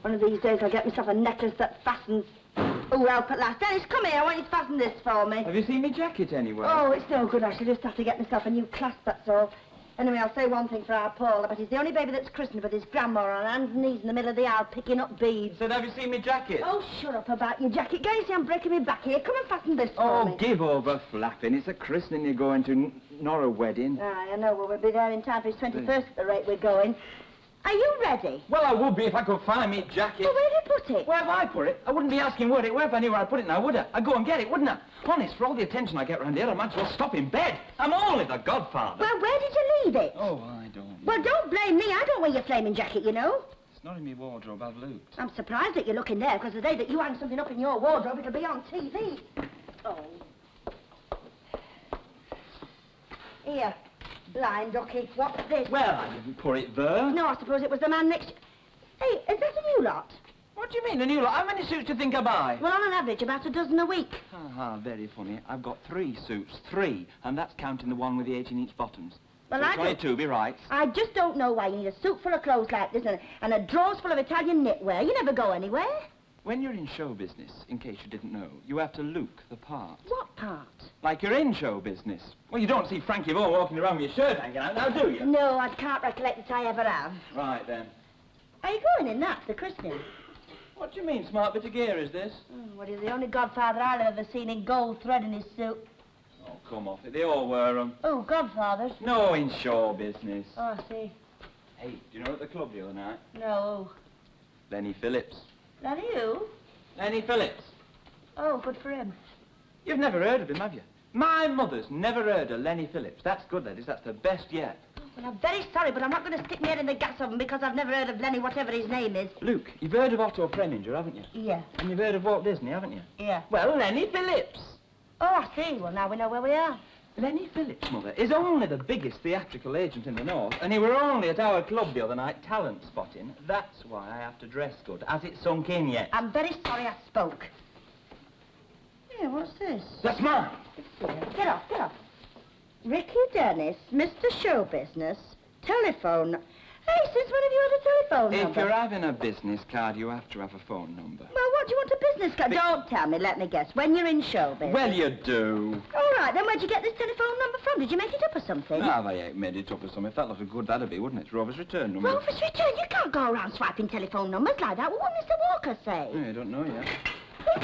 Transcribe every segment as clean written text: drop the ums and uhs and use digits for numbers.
One of these days I'll get myself a necklace that fastens... Oh, help at last. Dennis, come here. I want you to fasten this for me. Have you seen my jacket anywhere? Oh, it's no good. I shall just have to get myself a new clasp, that's all. Anyway, I'll say one thing for our Paul. I bet he's the only baby that's christened with his grandma on hands and knees in the middle of the aisle picking up beads. Said, have you seen my jacket? Oh, shut up about your jacket. Can't you see I'm breaking my back here? Come and fasten this for me. Oh, give over flapping. It's a christening you're going to, not a wedding. Aye, I know. Well, we'll be there in time for his 21st at the rate we're going. Are you ready? Well, I would be if I could find me jacket. Well, where did you put it? Where have I put it? I wouldn't be asking where it were if I knew where I put it now, would I? I'd go and get it, wouldn't I? Honest, for all the attention I get round here, I might as well stop in bed. I'm only the godfather. Well, where did you leave it? Oh, I don't know. Well, don't blame me. I don't wear your flaming jacket, you know. It's not in my wardrobe. I've looked. I'm surprised that you're looking there, because the day that you hang something up in your wardrobe, it'll be on TV. Oh. Here. Blind ducky, what's this? Well, I didn't put it there. No, I suppose it was the man next... Hey, is that a new lot? What do you mean, a new lot? How many suits do you think I buy? Well, on an average, about a dozen a week. Very funny. I've got 3 suits. 3. And that's counting the one with the 18-inch bottoms. Well, so I 22, be right. I just don't know why you need a suit full of clothes like this and a drawers full of Italian knitwear. You never go anywhere. When you're in show business, in case you didn't know, you have to look the part. What part? Like you're in show business. Well, you don't see Frankie Vaughan walking around with your shirt hanging out now, do you? No, I can't recollect that I ever have. Right, then. Are you going in that, the christening? What do you mean, smart bit of gear is this? Well, he's the only godfather I've ever seen in gold thread in his suit. Oh, come off it. They all wear them. Oh, godfathers? No, in show business. Oh, I see. Hey, do you know at the club the other night? No. Lenny Phillips. That you? Lenny Phillips. Oh, good for him. You've never heard of him, have you? My mother's never heard of Lenny Phillips. That's good, that is. That's the best yet. Well, I'm very sorry, but I'm not going to stick my head in the gas oven because I've never heard of Lenny, whatever his name is. Luke, you've heard of Otto Preminger, haven't you? Yeah. And you've heard of Walt Disney, haven't you? Yeah. Well, Lenny Phillips. Oh, I see. Well, now we know where we are. Lenny Phillips, Mother, is only the biggest theatrical agent in the North, and he were only at our club the other night, talent spotting. That's why I have to dress good. Has it sunk in yet? I'm very sorry I spoke. Yeah, what's this? That's mine. Get off, get off. Ricky Dennis, Mr. Show Business, telephone. Hey, since when have you had a telephone number? If you're having a business card, you have to have a phone number. Well, what do you want a business card? Don't tell me, let me guess. When you're in show business. Well, you do. All right, then where'd you get this telephone number from? Did you make it up or something? No, I ain't made it up or something. If that looked good, that'd be, wouldn't it? It's Rovers return number. Rovers return? You can't go around swiping telephone numbers like that. What would Mr. Walker say? I don't know yet.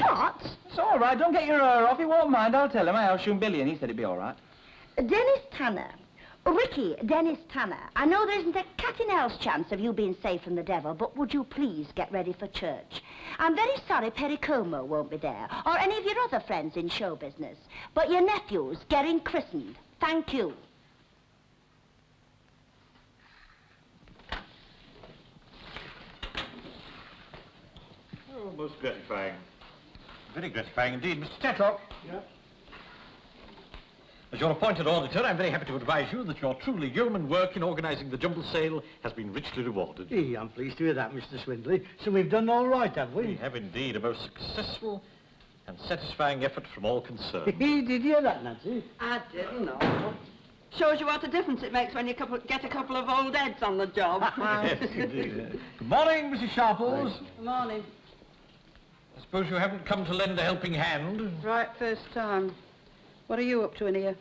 What? It's all right. Don't get your hair off. He won't mind. I'll tell him. I'll shoot Billy, and he said it'd be all right. Dennis Tanner. Ricky, Dennis Tanner, I know there isn't a cat in hell's chance of you being saved from the devil, but would you please get ready for church? I'm very sorry Perry Como won't be there, or any of your other friends in show business, but your nephew's getting christened. Thank you. Oh, most gratifying. Very gratifying indeed. Mr. Tetlock. Yeah? As your appointed auditor, I'm very happy to advise you that your truly yeoman work in organising the Jumble sale has been richly rewarded. I'm pleased to hear that, Mr. Swindley. So we've done all right, have we? We have indeed a most successful and satisfying effort from all concerned. Did you hear that, Nancy? I didn't know. Shows you what a difference it makes when you get a couple of old heads on the job. Yes, indeed. Good morning, Mrs. Sharples. Good morning. I suppose you haven't come to lend a helping hand? Right, first time. What are you up to in here?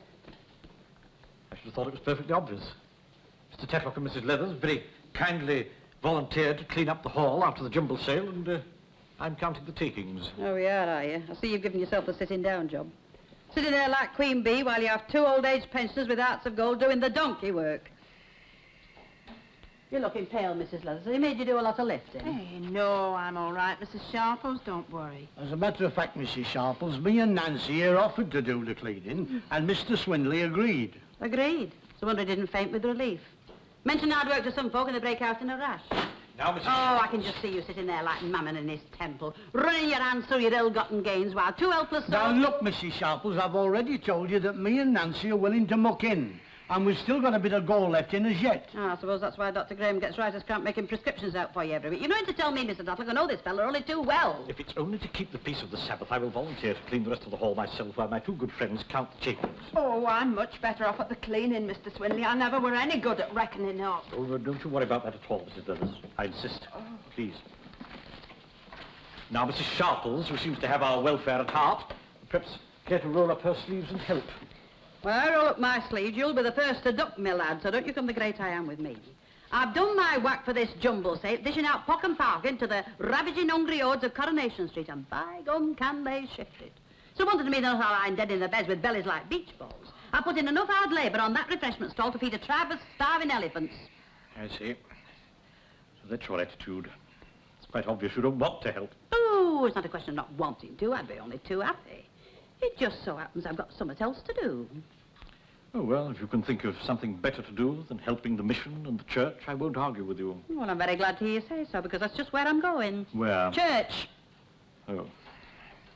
I should have thought it was perfectly obvious. Mr. Tetlock and Mrs. Leathers very kindly volunteered to clean up the hall after the Jumble sale, and I'm counting the takings. Oh, yeah, are you? I see you've given yourself a sitting-down job. Sitting there like Queen Bee while you have 2 old-age pensioners with hearts of gold doing the donkey work. You're looking pale, Mrs. Leathers. They made you do a lot of lifting. Hey, no, I'm all right, Mrs. Sharples. Don't worry. As a matter of fact, Mrs. Sharples, me and Nancy here offered to do the cleaning, and Mr. Swindley agreed. Agreed. So wonder he didn't faint with relief. Mention hard work to some folk and they break out in a rash. Now, Mrs. Oh, I can just see you sitting there like Mammon in his temple, running your hands through your ill-gotten gains while 2 helpless Now, souls... look, Mrs. Sharples, I've already told you that me and Nancy are willing to muck in. And we've still got a bit of gold left in us yet. Oh, I suppose that's why Dr. Graham gets writers can't making prescriptions out for you every week. You don't need to tell me, Mr. Dudley, I know this fella only too well. If it's only to keep the peace of the Sabbath, I will volunteer to clean the rest of the hall myself while my 2 good friends count the takings. Oh, I'm much better off at the cleaning, Mr. Swindley. I never were any good at reckoning up. Oh, don't you worry about that at all, Mrs. Leathers. I insist. Oh. Please. Now, Mrs. Sharples, who seems to have our welfare at heart, perhaps care to roll up her sleeves and help. Well, I roll up my sleeves, you'll be the first to duck me, lad, so don't you come the great I am with me. I've done my whack for this jumble sale, dishing out pock and park into the ravaging hungry hordes of Coronation Street, and by gum can they shift it. So wanted to me not all lying dead in their beds with bellies like beach balls. I put in enough hard labour on that refreshment stall to feed a tribe of starving elephants. I see. So that's your attitude. It's quite obvious you don't want to help. Oh, it's not a question of not wanting to. I'd be only too happy. It just so happens I've got something else to do. Oh, well, if you can think of something better to do than helping the mission and the church, I won't argue with you. Well, I'm very glad to hear you say so, because that's just where I'm going. Where? Church. Oh.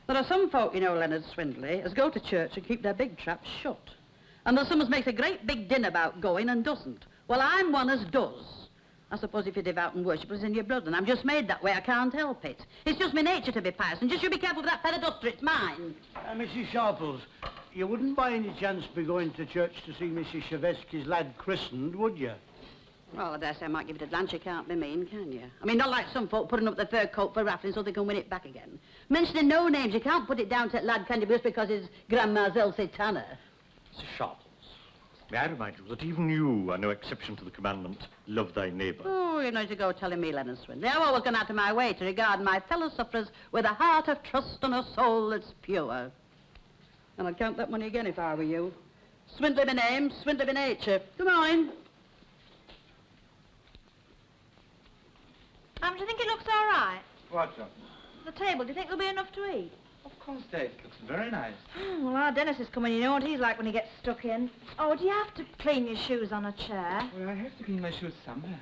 There are some folk, you know, Leonard Swindley, as go to church and keep their big traps shut. And there's some as makes a great big din about going and doesn't. Well, I'm one as does. I suppose if you're devout and worship it's in your blood, and I'm just made that way, I can't help it. It's just my nature to be pious, and just you be careful with that feather duster, it's mine. Mrs. Sharples, you wouldn't by any chance be going to church to see Mrs. Chevesky's lad christened, would you? Well, I dare say I might give it a glance. You can't be mean, can you? I mean, not like some folk putting up their fur coat for raffling so they can win it back again. Mentioning no names, you can't put it down to that lad, can you, just because his grandma's Elsie Tanner. Mrs. Sharples, may I remind you that even you are no exception to the commandment, love thy neighbour. Oh, you know to go telling me, Leonard Swindley. I've always gone out of my way to regard my fellow sufferers with a heart of trust and a soul that's pure. And I'd count that money again if I were you. Swindley by name, Swindley by nature. Come on. Do you think it looks all right? What, John? The table, do you think there'll be enough to eat? Of course, Dave. It looks very nice. Well, our Dennis is coming. You know what he's like when he gets stuck in. Oh, do you have to clean your shoes on a chair? Well, I have to clean my shoes somewhere.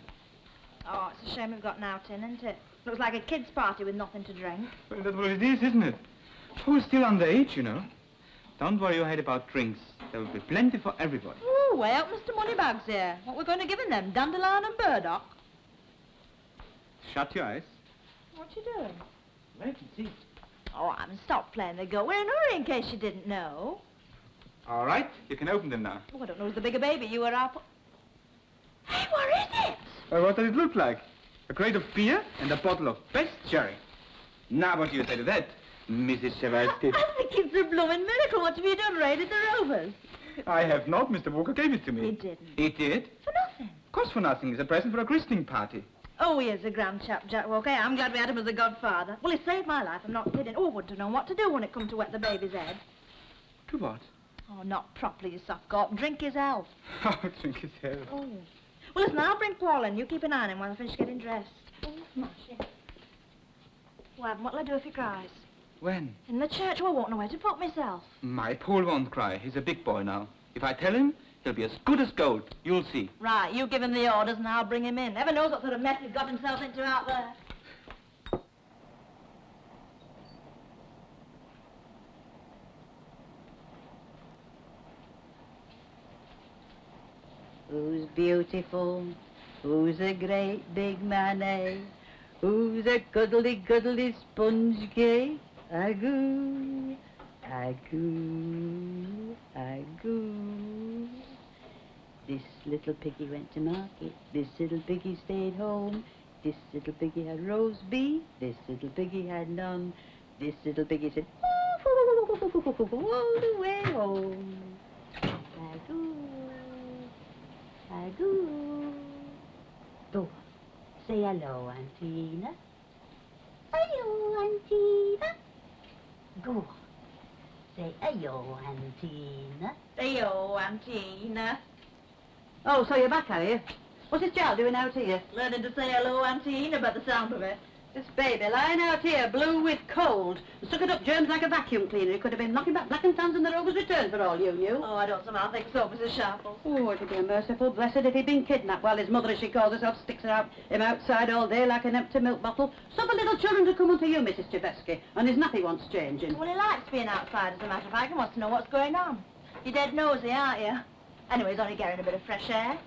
Oh, it's a shame we've got an out-in, isn't it? Looks like a kid's party with nothing to drink. Well, that's what it is, isn't it? Who's still underage, you know? Don't worry your head about drinks. There will be plenty for everybody. Oh, way up Mr. Moneybags here. What we're going to give him them, dandelion and burdock? Shut your eyes. What you doing? Wait and see. Oh, I haven't stopped playing the go. We're in a hurry in case you didn't know. All right, you can open them now. Oh, I don't know who's the bigger baby, you or I. Hey, what is it? Well, what does it look like? A crate of beer and a bottle of best sherry. Now, what do you say to that, Mrs. Chevesky? I think it's a blooming miracle. What have you done, raided the Rovers? I have not. Mr. Walker gave it to me. He didn't. He did? For nothing. Of course for nothing. It's a present for a christening party. Oh, he is a grand chap, Jack Walker. I'm glad we had him as a godfather. Well, he saved my life, I'm not kidding. Oh, I wouldn't have known what to do when it come to wet the baby's head. To what? Oh, not properly, you soft gorp. Drink his health. Oh, drink his health. Oh. Well, listen, I'll bring Paul in. You keep an eye on him while I finish getting dressed. Oh, smash it. Well, what'll I do if he cries? When? In the church. Well, I won't know where to put myself. My Paul won't cry. He's a big boy now. If I tell him, he'll be as good as gold. You'll see. Right, you give him the orders and I'll bring him in. Never knows what sort of mess he's got himself into out there. Who's beautiful? Who's a great big man, eh? Who's a cuddly sponge cake? Agoo, agoo, agoo. This little piggy went to market. This little piggy stayed home. This little piggy had roast beef. This little piggy had none. This little piggy said, all the way home. Agoo, agoo. Go. Say hello, Auntie Ena. Hello, Auntie Ena. Go on. Say hello, Auntie Ena. Hey-o, Auntie Ena. Oh, so you're back, are you? What's this child doing out here? Learning to say hello, Auntie Ena, by the sound of it. This baby lying out here, blue with cold, sucking up germs like a vacuum cleaner. He could have been knocking back black and tans in the Rovers' return for all you knew. Oh, I don't somehow think so, Mrs. Sharples. Oh, it'd be a merciful blessed if he'd been kidnapped while his mother, as she calls herself, sticks him outside all day like an empty milk bottle. Suffer little children to come unto you, Mrs. Chevesky, and his nappy wants changing. Well, he likes being outside, as a matter of fact, and wants to know what's going on. You're dead nosy, aren't you? Anyway, he's only getting a bit of fresh air.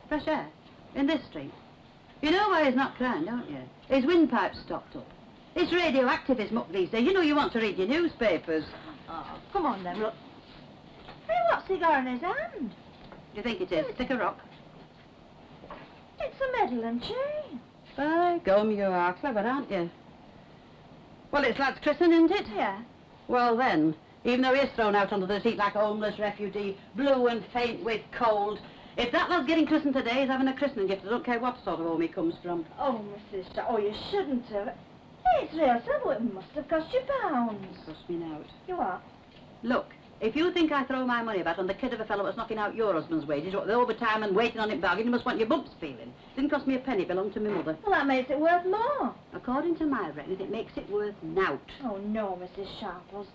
Fresh air? In this street? You know why he's not crying, don't you? His windpipe's stopped up. It's radioactive, his muck these days. You know you want to read your newspapers. Oh, come on then, look. Hey, what's he got in his hand? Do you think it is? Stick a rock. It's a medal and chain. By gum, you are clever, aren't you? Well, it's lad's christening, isn't it? Yeah. Well, then, even though he is thrown out onto the street like a homeless refugee, blue and faint with cold, if that lad's getting christened today, he's having a christening gift. I don't care what sort of home he comes from. Oh, Mrs. Oh, you shouldn't have. It's real simple. It must have cost you pounds. Cost me out. You what? Look, if you think I throw my money about on the kid of a fellow that's knocking out your husband's wages, what, the overtime and waiting on it bargain, you must want your bumps feeling. Didn't cost me a penny, belonged to my mother. Well, that makes it worth more. According to my reckoning, it makes it worth nought. Oh, no, Mrs. Sharples.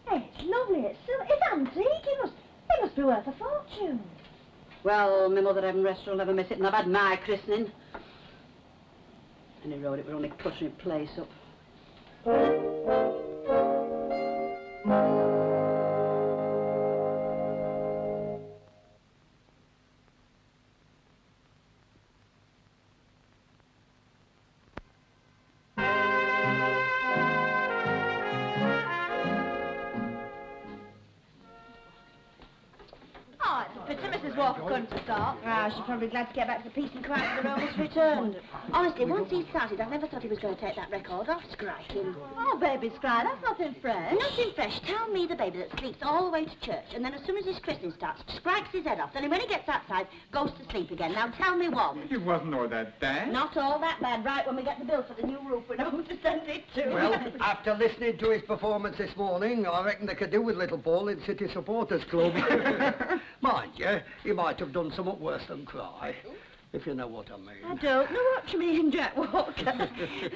Hey, it's lovely. It's silver. It's antique. It must be worth a fortune. Well, my mother, heaven rest, will never miss it, and I've had my christening. Any road, it were only pushing the place up. Oh, it's a pity Mrs. Walker couldn't have stopped. Ah, she's probably glad to get back to the peace and quiet of the Rovers returned. Honestly, once he started, I never thought he was going to take that record off, Scriking. Oh, baby's crying. That's nothing fresh. Nothing fresh. Tell me the baby that sleeps all the way to church, and then as soon as his christening starts, strikes his head off, then when he gets outside, goes to sleep again. Now tell me one. It wasn't all that bad. Not all that bad. Right, when we get the bill for the new roof, we know who to send it to. Well, after listening to his performance this morning, I reckon they could do with little Paul in City Supporters Club. Mind you, he might have done somewhat worse than cry, if you know what I mean. I don't know what you mean, Jack Walker.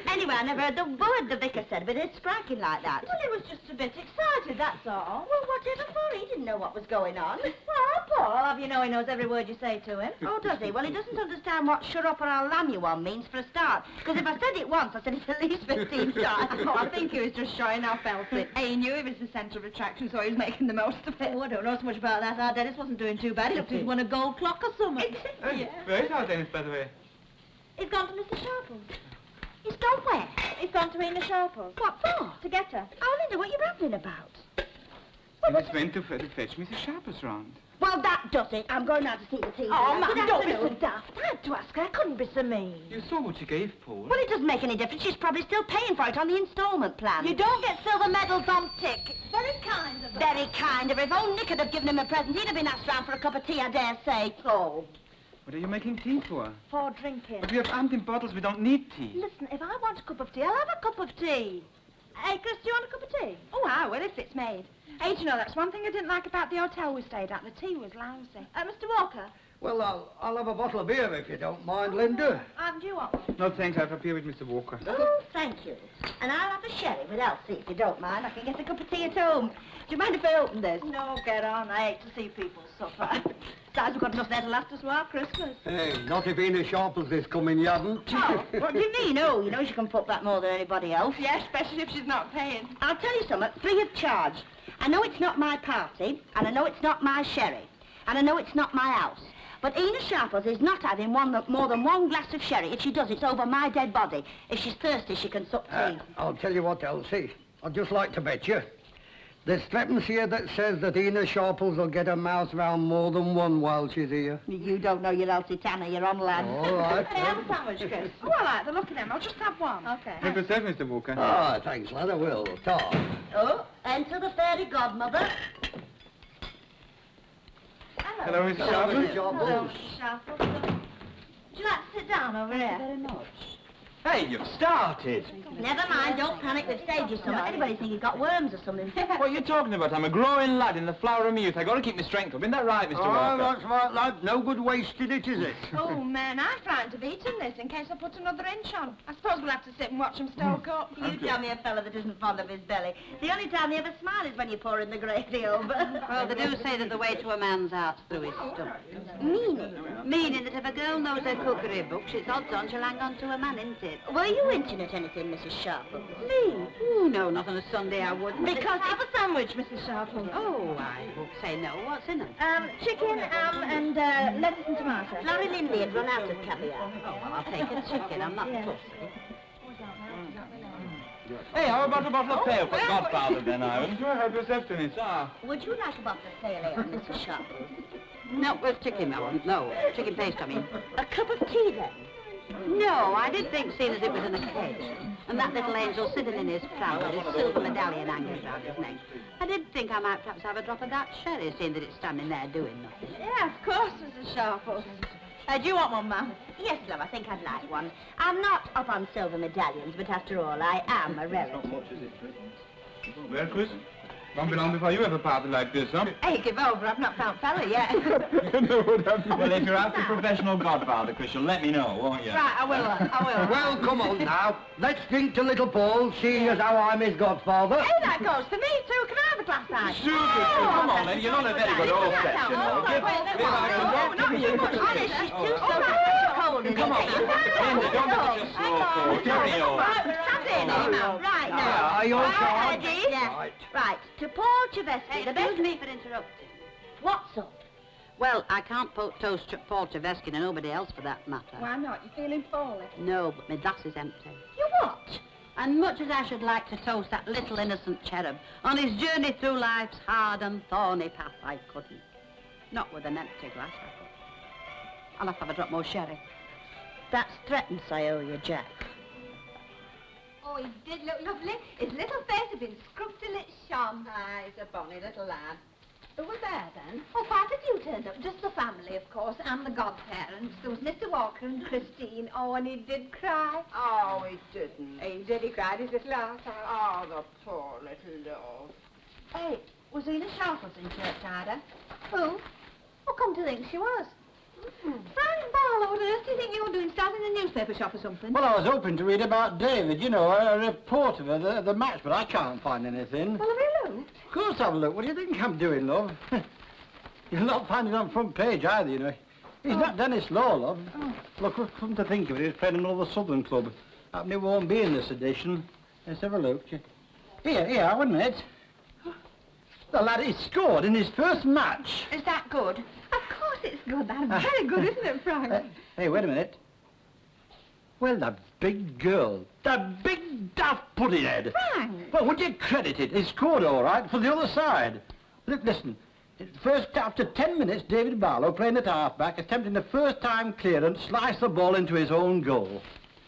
Anyway, I never heard the word the vicar said, but it's striking like that. Well, he was just a bit excited, that's all. Well, whatever for? He didn't know what was going on. Well, Paul, I'll have you know he knows every word you say to him. Oh, does he? Well, he doesn't understand what shut up or I'll lamb you on means for a start. Because if I said it once, I said it at least 15 times. Oh, I think he was just showing off, Elsie. He knew he was the centre of attraction, so he was making the most of it. Oh, I don't know so much about that. Our Dennis wasn't doing too bad. He looked like he'd won a gold clock or something. Where's our Dennis, by the way? He's gone to Mr. Sharples. He's gone where? He's gone to Ena Sharples. What for? To get her. I only know what you're babbling about. He was went to fetch Mrs. Sharples round. Well, that does it. I'm going now to see the TV. Oh, Good man, don't be afternoon. so daft. I had to ask her. I couldn't be so mean. You saw what you gave Paul. Well, it doesn't make any difference. She's probably still paying for it on the instalment plan. You don't get silver medals on tick. It's very kind of her. Very kind of her. If old Nick had have given him a present, he'd have been asked round for a cup of tea, I dare say. Oh. What are you making tea for? For drinking. But we have empty bottles. We don't need tea. Listen, if I want a cup of tea, I'll have a cup of tea. Hey, Chris, do you want a cup of tea? Oh, I will if it's made. Hey, do you know, that's one thing I didn't like about the hotel we stayed at. The tea was lousy. Mr. Walker, Well, I'll have a bottle of beer if you don't mind, Linda. do you want one? No, thanks. I've appeared with Mr. Walker. Oh, thank you. And I'll have a sherry with Elsie, if you don't mind. I can get a cup of tea at home. Do you mind if I open this? No, get on. I hate to see people suffer. Besides, we've got enough there to last us while Christmas. Hey, not if Ena Sharples is coming, you haven't. Oh, what do you mean? Oh, you know she can put back more than anybody else. Yeah, especially if she's not paying. I'll tell you something, free of charge. I know it's not my party, and I know it's not my sherry, and I know it's not my house. But Ena Sharples is not having more than one glass of sherry. If she does, it's over my dead body. If she's thirsty, she can suck tea. I'll tell you what, Elsie. I'd just like to bet you. There's threepence here that says that Ena Sharples will get her mouth round more than one while she's here. You don't know your Elsie Tanner, you're on, lad. All right. Hey, have a sandwich, Chris. Oh, I like the look of them. I'll just have one. Okay. Have yourself, Mr. Walker. Ah, thanks, lad, I will. Ta. Oh, enter the fairy godmother. Hello, Mrs. Sharples. Hello, Mr. Sharples. Would you like to sit down over here? Very much. Hey, you've started. Never mind, don't panic, we've saved you something. Anybody think you've got worms or something? What are you talking about? I'm a growing lad in the flower of my youth. I've got to keep my strength up. Isn't that right, Mr. Oh, Walker? that's right, lad. No good wasting it, is it? Oh, man, I frightened of eating this in case I put another inch on. I suppose we'll have to sit and watch them stoke up. You tell me a fellow that isn't fond of his belly. The only time he ever smiles is when you pour in the gravy over. Well, they do say that the way to a man's heart's through his stomach. Meaning? Meaning that if a girl knows her cookery books, it's odds on she'll hang on to a man, isn't it? Were you hinting at anything, Mrs. Sharples? Me? Oh, no, not on a Sunday I wouldn't. Because have a sandwich, Mrs. Sharples. Oh, I won't say no. What's in it? Chicken, and lettuce and tomato. Lowrie Lindley had run out of caviar. Oh, well, I'll take a chicken. I'm not fussy. Hey, how about a bottle of pale for Godfather, then, Ivan? Sure, help yourself, Dennis. Would you like a bottle of pale ale, Mrs. Sharples? No, well, chicken, no, chicken paste, I mean. A cup of tea, then? No, I did think, seeing as it was an occasion, and that little angel sitting in his pram with his silver medallion hanging round his neck, I did think I might perhaps have a drop of that sherry, seeing that it's standing there doing nothing. Yeah, of course, Mrs. Sharple. Do you want one, Mum? Yes, love, I think I'd like one. I'm not up on silver medallions, but after all, I am a relative. Well, Chris, won't be long before you have a party like this, huh? Hey, give over. I've not found fella yet. Well, if you're after professional godfather, Chris, you'll let me know, won't you? Right, I will. Well, come on now. Let's drink to little Paul, seeing as how I'm his godfather. Hey, that goes for me, too. Can I have a glass, now? Super, come on, then. You're not a very good old section. Not too much. Honest, she's too so cold, isn't Come on. it? Linda, don't be such a slow fool. Carry on. Right now. Are you all Right, charged? ready? Right. Right, to Paul Chevesky, the best... Excuse me for interrupting. What's up? Well, I can't toast Paul Chevesky and nobody else for that matter. Why not? You feeling poorly? No, but my glass is empty. You what? And much as I should like to toast that little innocent cherub on his journey through life's hard and thorny path, I couldn't. Not with an empty glass, I couldn't. I'll have to have a drop more sherry. That's threatens I owe you, Jack. Oh, he did look lovely. His little face had been scrubbed till it shone. Ah, he's a bonny little lad. Who was there, then? Oh, quite a few turned up. Just the family, of course, and the godparents. There was Mr. Walker and Christine. Oh, and he did cry. Oh, he didn't. He did. He cried his little heart out. Oh, the poor little love. Hey, was Ena Sharples in church, Ida? Who? Oh, come to think she was. Frank Barlow, what on earth do you think you're doing, starting a newspaper shop or something? Well, I was hoping to read about David, you know, a report of the match, but I can't find anything. Well, have you looked? Of course I've looked. What do you think I'm doing, love? You'll not find it on front page either, you know. He's not Dennis Law, love. Oh. Look, come to think of it, he's playing another Southern club. Happened it won't be in this edition. Let's have a look. Here, 1 minute. The lad, he scored in his first match. Is that good? Of course it's good. That's very good, isn't it, Frank? Hey, wait a minute. Well, the big girl. The big daft pudding head. Frank! Well, would you credit it? He scored all right for the other side. Listen. First, after 10 minutes, David Barlow, playing at half-back, attempting the first-time clearance, sliced the ball into his own goal.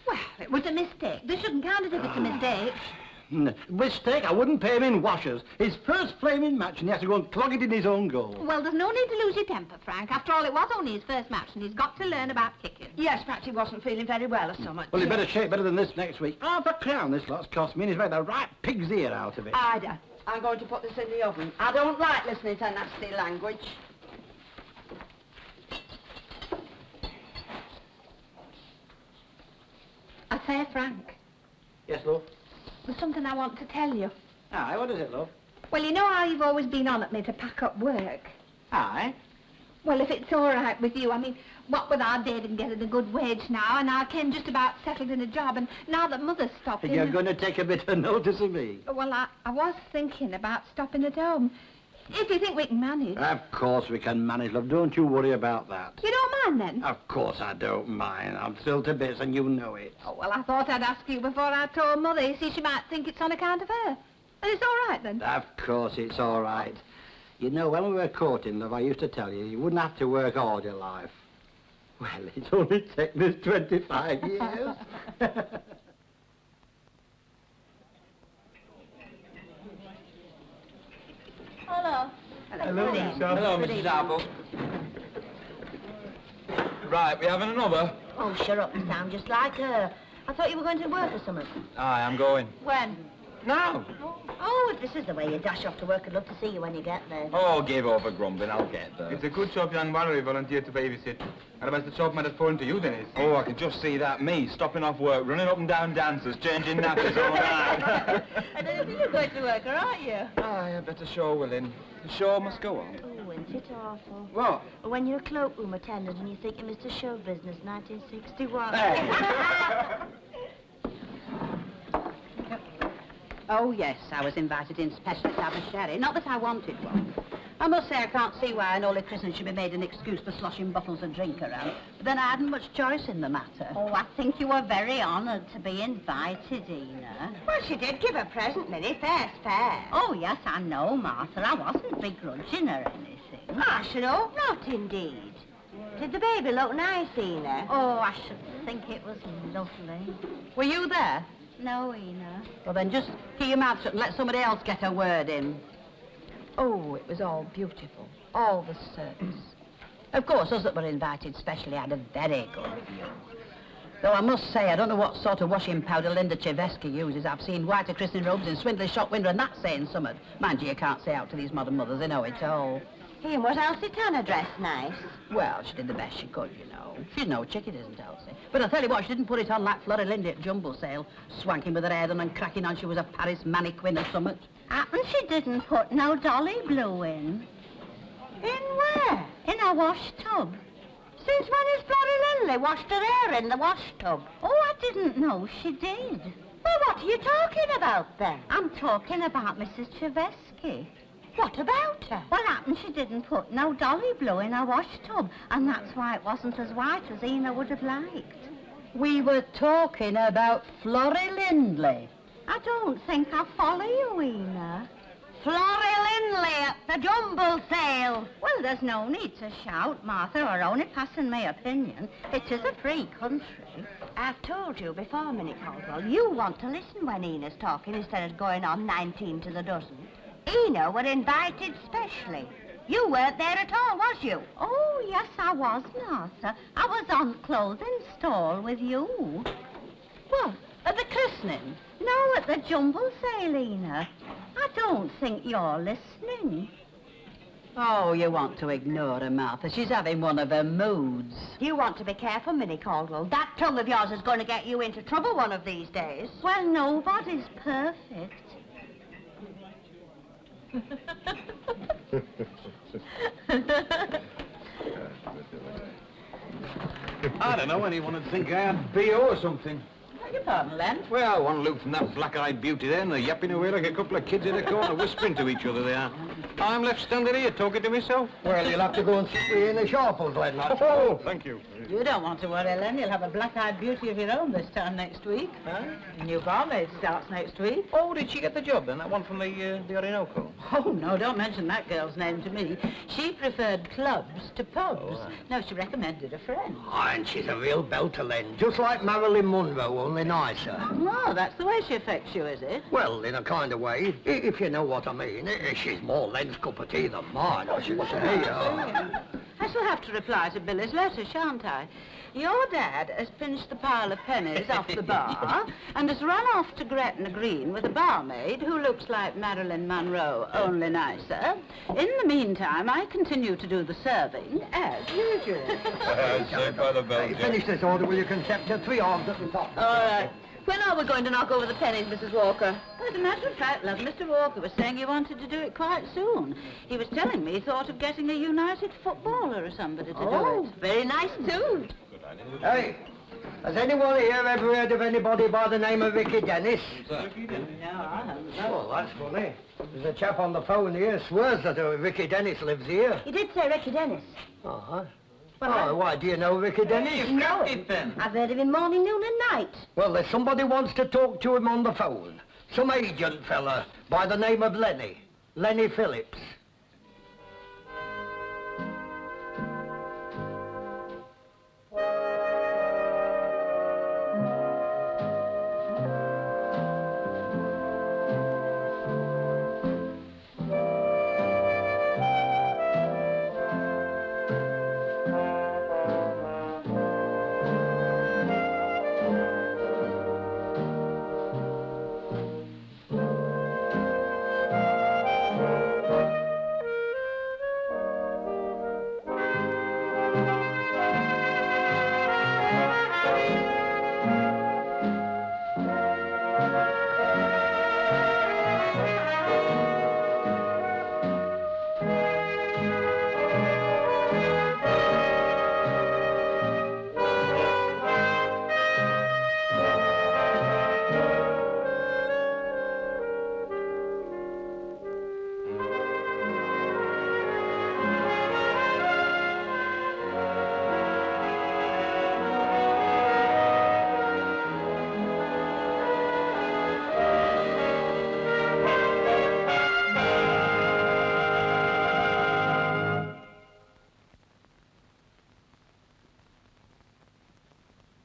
Well, it was a mistake. They shouldn't count it if it's a mistake. Mistake, I wouldn't pay him in washers. His first flaming match, and he has to go and clog it in his own goal. Well, there's no need to lose your temper, Frank. After all, it was only his first match, and he's got to learn about kicking. Yes, perhaps he wasn't feeling very well or something. Well, he better shape better than this next week. Half a crown this lot's cost me, and he's made the right pig's ear out of it. Ida, I'm going to put this in the oven. I don't like listening to nasty language. I say, Frank, Yes, love? there's something I want to tell you. Aye, what is it, love? Well, you know how you've always been on at me to pack up work? Aye. Well, if it's all right with you, I mean, what with our David getting a good wage now, and our Ken just about settled in a job, and now that Mother's stopping... You're going to take a bit of notice of me. Well, I was thinking about stopping at home. If you think we can manage. Of course we can manage, love. Don't you worry about that. You don't mind, then? Of course I don't mind. I'm thrilled to bits, and you know it. Oh, well, I thought I'd ask you before I told Mother. You see, she might think it's on account of her. And it's all right, then? Of course it's all right. You know, when we were courting, love, I used to tell you, you wouldn't have to work all your life. Well, it's only taken us 25 years. Hello. Hello, Mrs. Apple. Right, we having another? Oh, shut up, you sound just like her. I thought you were going to work or something. Aye, I'm going. When? Now. Oh, if this is the way you dash off to work, I'd love to see you when you get there. Oh, give over grumbling, I'll get there. It's a good job young Lowrie volunteered to babysit. Otherwise the job might have fallen to you, Dennis. Oh, I can just see that. Me, stopping off work, running up and down dancers, changing nappies all night. I don't think you're going to work, aren't you? Aye, I better show willing. The show must go on. Oh, isn't it awful? What? When you're a cloakroom attendant and you think you're Mr. Show Business, 1961. Hey. Oh, yes, I was invited in specially to have a sherry. Not that I wanted one. I must say I can't see why an holy christening should be made an excuse for sloshing bottles of drink around. But then I hadn't much choice in the matter. Oh, I think you were very honoured to be invited, Ena. Well, she did give a present, Minnie. Fair's fair. Oh, yes, I know, Martha. I wasn't begrudging her anything. I should hope Not indeed. Did the baby look nice, Ena? Oh, I should think it was lovely. Were you there? No, Ena. Well, then just keep your mouth shut and let somebody else get a word in. Oh, it was all beautiful. All the service. Of course, us that were invited specially had a very good view. Though I must say, I don't know what sort of washing powder Linda Cheveski uses. I've seen whiter christening robes in Swindley shop window, and that's saying something. Mind you can't say out to these modern mothers, they know it all. Hey, and was Elsie Tanner dressed nice? Well, she did the best she could, you know. She's no chick, it isn't, Elsie. But I'll tell you what, she didn't put it on like Florrie Lindy at Jumble sale, swanking with her hair done and cracking on she was a Paris mannequin or something. Happen she didn't put no dolly blue in. In where? In a wash tub. Since when has Florrie Linley washed her hair in the wash tub? Oh, I didn't know she did. Well, what are you talking about, then? I'm talking about Mrs. Cheveski. What about her? Well, happened she didn't put no dolly blue in her wash tub, and that's why it wasn't as white as Ena would have liked. We were talking about Florrie Lindley. I don't think I follow you, Ena. Florrie Linley at the Jumble sale. Well, there's no need to shout, Martha. We're only passing my opinion. It is a free country. I've told you before, Minnie Caldwell, you want to listen when Ena's talking instead of going on 19 to the dozen. Ena were invited specially. You weren't there at all, was you? Oh, yes, I was, Martha. I was on the clothing stall with you. What? At the christening? No, at the Jumble sale, Ena. I don't think you're listening. Oh, you want to ignore her, Martha. She's having one of her moods. You want to be careful, Minnie Caldwell. That tongue of yours is going to get you into trouble one of these days. Well, nobody's perfect. I don't know, anyone would think I had B.O. or something. Beg your pardon, Len? Well, one look from that black-eyed beauty there, and they're yapping away like a couple of kids in a corner, whispering to each other, they are. I'm left standing here talking to myself. Well, you'll have to go and sit in the shop, Glenn, that's Oh, thank you. You don't want to worry, Len. You'll have a black-eyed beauty of your own this time next week. Huh? The new barmaid starts next week. Oh, did she get the job then? That one from the Orinoco? Oh, no, don't mention that girl's name to me. She preferred clubs to pubs. Oh, right. No, she recommended a friend. Oh, and she's a real belter, Len. Just like Marilyn Monroe, only nicer. Oh, that's the way she affects you, is it? Well, in a kind of way, if you know what I mean. She's more Len's cup of tea than mine, I should say. I shall have to reply to Billy's letter, shan't I? Your dad has pinched the pile of pennies off the bar and has run off to Gretna Green with a barmaid who looks like Marilyn Monroe, only nicer. In the meantime, I continue to do the serving, as usual. Saved by the bell, Hey, finish this order, will you, Conceptor? 3 arms at the top. All right. When are we going to knock over the pennies, Mrs. Walker? As a matter of fact, love, Mr. Walker was saying he wanted to do it quite soon. He was telling me he thought of getting a United footballer or somebody to do it. Very nice, too. Hey, has anyone here ever heard of anybody by the name of Ricky Dennis? No, I haven't. Oh, that's funny. There's a chap on the phone here swears that Ricky Dennis lives here. You did say Ricky Dennis. Uh-huh. Oh, why, do you know Ricky Dennis? No. I've heard of him morning, noon and night. Well, there's somebody wants to talk to him on the phone. Some agent fella by the name of Lenny Phillips.